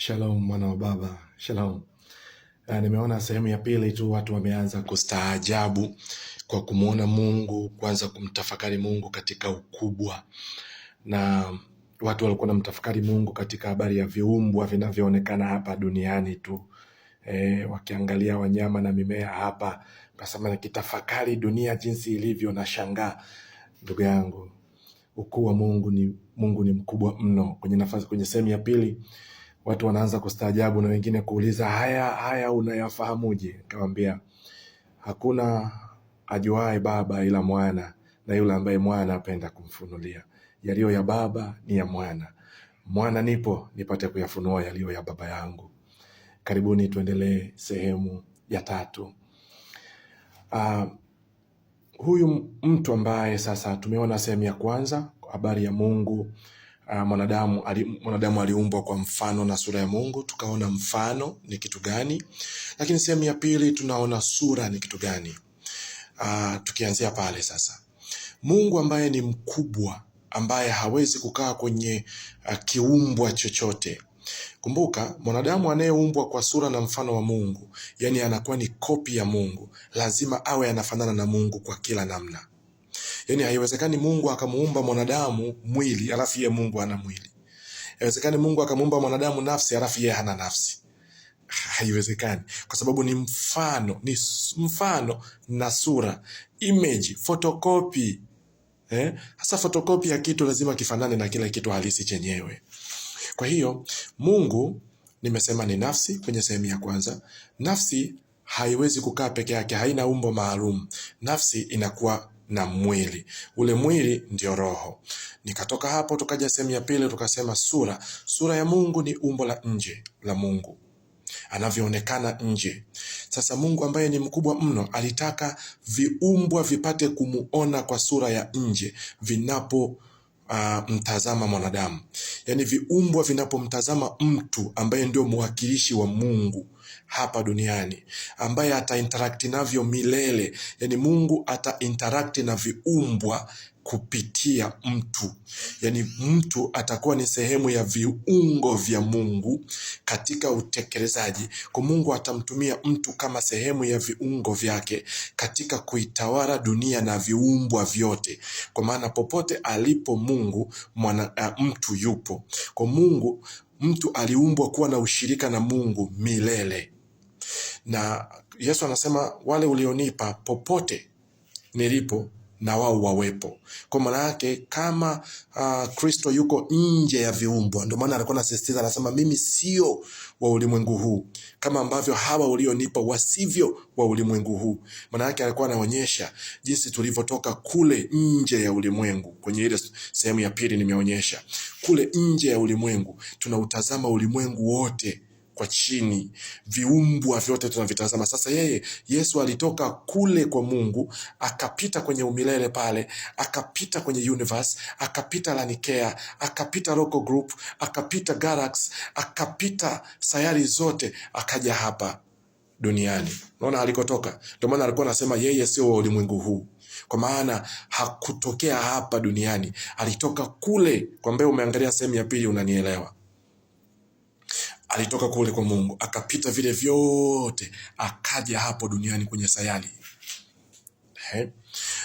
Shalom mwana wa baba, shalom. Nimeona sehemu ya pili tu watu wameanza kustaajabu kwa kumuona Mungu, kuanza kumtafakari Mungu katika ukubwa. Na watu walikuwa wanamtafakari Mungu katika habari ya viumbwa vinavyoonekana hapa duniani tu. Wakiangalia wanyama na mimea hapa, kasema nikitafakari dunia jinsi ilivyo na shangaa. Ndugu yangu, ukuu wa Mungu ni mkubwa mno. Kwenye sehemu ya pili watu wanaanza kustaajabu na wengine kuuliza haya unayafahamuje? Nikamwambia hakuna ajuaye Baba ila Mwana, na yule ambaye Mwana apenda kumfunulia. Yaliyo ya Baba ni ya Mwana. Mwana nipo nipate kuyafunua yaliyo ya Baba yangu. Karibuni tuendelee sehemu ya 3. Huyu mtu ambaye sasa tumeona sehemu ya kwanza, habari ya Mungu. Mwanadamu aliumbwa kwa mfano na sura ya Mungu, tukaona mfano ni kitu gani. Lakini sehemu ya pili tunaona sura ni kitu gani. Tukianzia pale sasa, Mungu ambaye ni mkubwa, ambaye hawezi kukaa kwenye kiumbwa chochote. Kumbuka, mwanadamu anayeumbwa kwa sura na mfano wa Mungu, yani anakuwa ni kopi ya Mungu, lazima awe anafanana na Mungu kwa kila namna. Yani haiwezekani Mungu akamuumba mwanadamu mwili alafu yeye Mungu hana mwili. Haiwezekani Mungu akamuumba mwanadamu nafsi alafu yeye hana nafsi. Haiwezekani, kwa sababu ni mfano na sura, image, photocopy. Hasa photocopy ya kitu lazima kifanane na kile kitu halisi chenyewe. Kwa hiyo Mungu nimesema ni nafsi kwenye sehemu ya kwanza. Nafsi haiwezi kukaa peke yake, haina umbo maalum. Nafsi inakuwa na mwili. Ule mwili ndio roho. Nikatoka hapo tukaja sehemu ya pili tukasema sura. Sura ya Mungu ni umbo la nje la Mungu, anavyoonekana nje. Sasa Mungu ambaye ni mkubwa mno alitaka viumbwa vipate kumuona kwa sura ya nje vinapo mtazama mwanadamu. Yani viumbwa vinapomtazama mtu ambaye ndio mwakilishi wa Mungu hapa duniani, ambaye ata-interact navyo milele. Yani Mungu ata-interact na viumbwa kupitia mtu. Yani mtu atakuwa ni sehemu ya viungo vya Mungu katika utekelezaji. Kwa Mungu atamtumia mtu kama sehemu ya viungo vyake katika kuitawala dunia na viumbwa vyote. Kwa maana popote alipo Mungu, mtu yupo. Kwa Mungu, mtu aliumbwa kuwa na ushirika na Mungu milele. Na Yesu anasema wale ulionipa popote nilipo na wao wawepo. Kwa maana yake kama Kristo yuko nje ya viumbwa, ndio maana alikuwa anasisitiza, anasema mimi sio wa ulimwengu huu, kama ambavyo hawa ulionipa wasivyo wa ulimwengu huu. Maana yake alikuwa anaonyesha jinsi tulivyotoka kule nje ya ulimwengu. Kwenye ile sehemu ya pili nimeonyesha kule nje ya ulimwengu tunautazama ulimwengu wote kwa chini, viumbwa vyote tunavitazama. Sasa Yesu alitoka kule kwa Mungu, akapita kwenye umilele pale, akapita kwenye universe, akapita Lanikea, akapita local group, akapita galaxy, akapita sayari zote, akaja hapa duniani. Unaona alikotoka? Ndio maana alikuwa anasema yeye sio wa ulimwengu huu. Kwa maana hakutokea hapa duniani, alitoka kule. Kwa mbele umeangalia sehemu ya pili unanielewa. Alitoka kule kwa Mungu, akapita vile vyote, akaja hapo duniani kwenye sayari.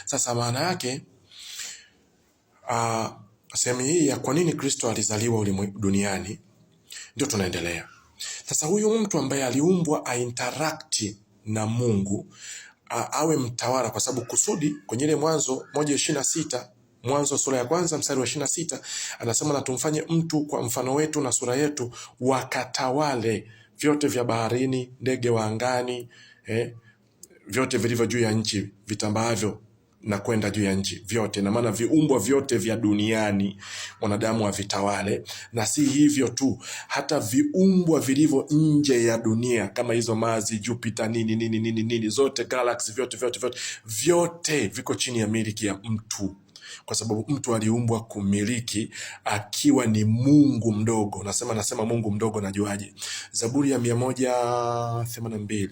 Sasa maana yake sehemu hii ya kwa nini Kristo alizaliwa duniani ndio tunaendelea. Sasa huyu mtu ambaye aliumbwa ainteract na Mungu, awe mtawala, kwa sababu kusudi kwenye ile Mwanzo 1:26, Mwanzo sura ya kwanza mstari wa 26, anasema na tumfanye mtu kwa mfano wetu na sura yetu, wakatawale vyote vya baharini, ndege wa angani, vyote vilivyo juu ya nchi, vitambaavyo na kwenda juu ya nchi vyote. Na maana viumbwa vyote vya duniani mwanadamu avitawale. Na si hivyo tu, hata viumbwa vilivyo nje ya dunia kama hizo Mars, Jupiter, nini zote, galaxy, vyote viko chini ya miliki ya mtu. Kwa sababu mtu aliumbwa kumiliki akiwa ni Mungu mdogo. Nasema Mungu mdogo, najuaje? Zaburi ya 182.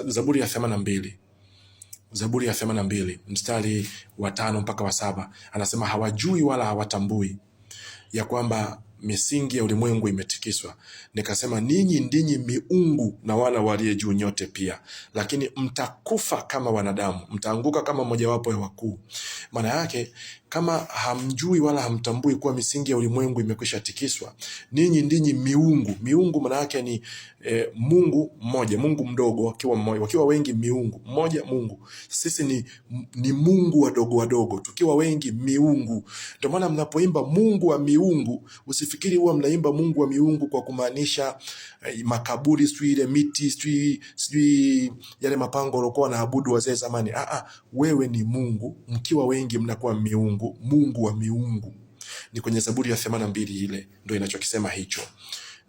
Zaburi ya 82 mstari wa 5 mpaka wa 7, anasema hawajui wala hawatambui ya kwamba misingi ya ulimwengu imetikiswa, nikasema ninyi ndinyi miungu na wana waliye juu nyote pia, lakini mtakufa kama wanadamu, mtaanguka kama mojawapo ya wakuu. Maana yake kama hamjui wala hamtambui kuwa misingi ya ulimwengu imekwisha tikiswa, ninyi ndinyi miungu. Miungu maana yake ni Mungu mmoja, Mungu mdogo wakiwa mmoja, wakiwa wengi miungu mmoja Mungu. Sisi ni Mungu wadogo wadogo, tukiwa wengi miungu. Ndio maana mnapoimba Mungu wa miungu, usifikiri huwa mnaimba Mungu wa miungu kwa kumaanisha makaburi, sijui ile miti, sijui yale mapango walikuwa wanaabudu wazee zamani. Wewe ni Mungu, mkiwa wengi mnakuwa miungu, Mungu wa miungu. Ni kwenye Zaburi ya 82 ile ndio inachokisema hicho.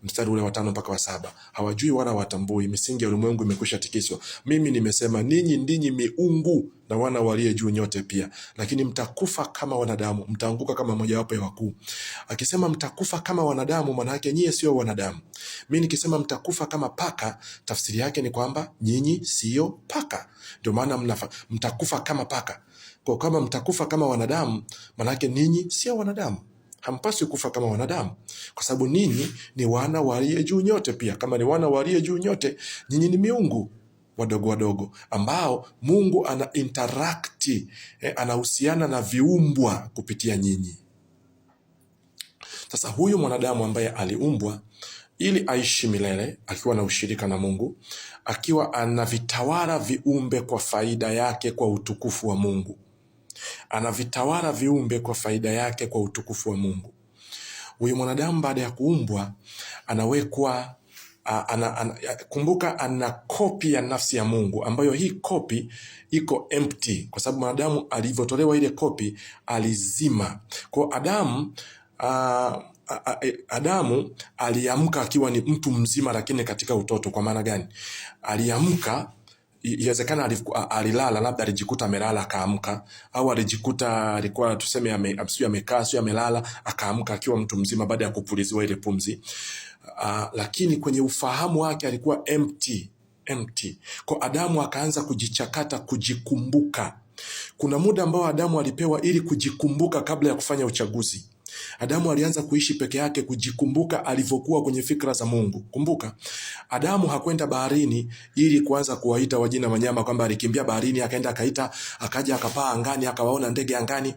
Mstari ule wa 5 mpaka wa 7. Hawajui wala watambui, misingi ya ulimwengu imekwisha tikiswa. Mimi nimesema ninyi ndinyi miungu na wana waliye juu nyote pia, lakini mtakufa kama wanadamu, mtaanguka kama mojawapo ya wakuu. Akisema mtakufa kama wanadamu, maana yake nyie sio wanadamu. Mimi nikisema mtakufa kama paka, tafsiri yake ni kwamba nyinyi sio paka. Ndio maana mtakufa kama paka. Kwa kama mtakufa kama wanadamu, maana yake ninyi sio wanadamu. Hampaswi kufa kama wanadamu, kwa sababu ninyi ni wana waliye juu nyote pia. Kama ni wana waliye juu nyote, nyinyi ni miungu wadogo wadogo ambao Mungu ana interact, anahusiana na viumbwa kupitia nyinyi. Sasa huyu mwanadamu ambaye aliumbwa ili aishi milele akiwa na ushirika na Mungu, akiwa anavitawala viumbe kwa faida yake, kwa utukufu wa Mungu. Anavitawala viumbe kwa faida yake, kwa utukufu wa Mungu. Huyu mwanadamu baada ya kuumbwa anawekwa kumbuka, ana kopi ya nafsi ya Mungu, ambayo hii kopi iko empty, kwa sababu mwanadamu alivyotolewa ile kopi alizima. Kwa Adamu aliamka akiwa ni mtu mzima, lakini katika utoto. Kwa maana gani? Aliamka, inawezekana alilala, labda alijikuta amelala akaamka, au alijikuta alikuwa tuseme amekaa, sio amelala akaamka akiwa mtu mzima baada ya kupuliziwa ile pumzi. Lakini kwenye ufahamu wake alikuwa empty. Kwa Adamu akaanza kujichakata, kujikumbuka. Kuna muda ambao Adamu alipewa ili kujikumbuka kabla ya kufanya uchaguzi. Adamu alianza kuishi peke yake, kujikumbuka alivyokuwa kwenye fikra za Mungu. Kumbuka, Adamu hakwenda baharini ili kuanza kuwaita wajina wanyama, kwamba alikimbia baharini akaenda akaita, akaja akapaa angani akawaona ndege angani.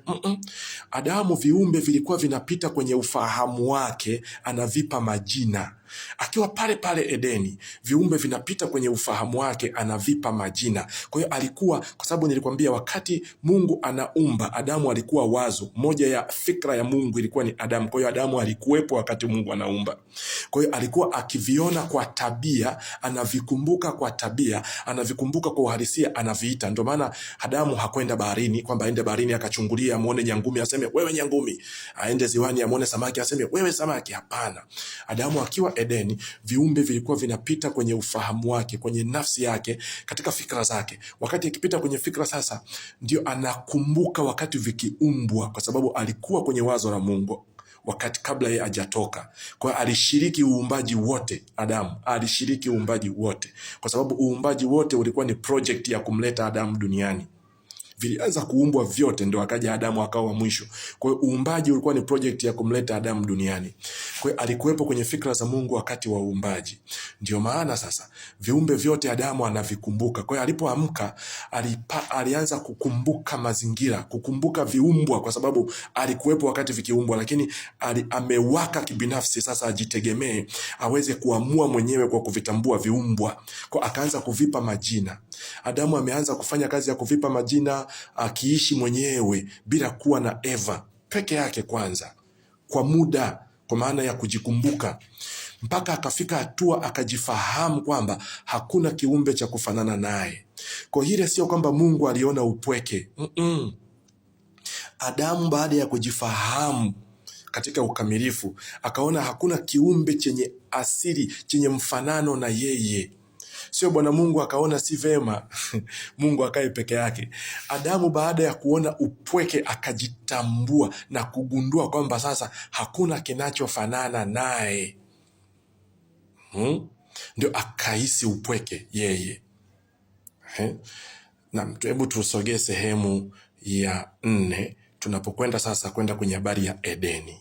Adamu viumbe vilikuwa vinapita kwenye ufahamu wake, anavipa majina. Akiwa pale pale Edeni, viumbe vinapita kwenye ufahamu wake, anavipa majina. Kwa hiyo alikuwa, kwa sababu nilikwambia wakati Mungu anaumba, Adamu alikuwa wazo. Moja ya fikra ya Mungu ilikuwa ni Adamu. Kwa hiyo Adamu alikuwepo wakati Mungu anaumba. Kwa hiyo alikuwa akiviona kwa tabia, anavikumbuka kwa tabia, anavikumbuka kwa uhalisia, anaviita. Ndio maana Adamu hakwenda baharini, kwamba aende baharini akachungulia amuone nyangumi aseme wewe nyangumi, aende ziwani amuone samaki aseme wewe samaki. Hapana. Adamu akiwa Edeni, viumbe vilikuwa vinapita kwenye ufahamu wake, kwenye nafsi yake, katika fikra zake. Wakati akipita kwenye fikra sasa, ndio anakumbuka wakati vikiumbwa, kwa sababu alikuwa kwenye wazo la Mungu wakati kabla yeye hajatoka. Kwa hiyo alishiriki uumbaji wote. Adamu alishiriki uumbaji wote, kwa sababu uumbaji wote ulikuwa ni project ya kumleta Adamu duniani. Vilianza kuumbwa vyote, ndio akaja Adamu akawa wa mwisho. Kwa hiyo uumbaji ulikuwa ni project ya kumleta Adamu duniani. Kwa hiyo alikuwepo kwenye fikra za Mungu wakati wa uumbaji. Ndio maana sasa viumbe vyote Adamu anavikumbuka. Kwa hiyo alipoamka alianza kukumbuka mazingira, kukumbuka viumbwa, kwa sababu alikuwepo wakati vikiumbwa, lakini amewaka kibinafsi sasa, ajitegemee, aweze kuamua mwenyewe kwa kuvitambua viumbwa. Kwa akaanza kuvipa majina. Adamu ameanza kufanya kazi ya kuvipa majina, akiishi mwenyewe bila kuwa na Eva, peke yake kwanza kwa muda, kwa maana ya kujikumbuka, mpaka akafika hatua akajifahamu kwamba hakuna kiumbe cha kufanana naye. Kwa hile sio kwamba Mungu aliona upweke. Adamu baada ya kujifahamu katika ukamilifu, akaona hakuna kiumbe chenye asili, chenye mfanano na yeye. Sio Bwana Mungu akaona si vema Mungu akae peke yake. Adamu baada ya kuona upweke akajitambua na kugundua kwamba sasa hakuna kinachofanana naye. Ndio akahisi upweke yeye. Na hebu tusogee sehemu ya 4 tunapokwenda sasa kwenda kwenye habari ya Edeni.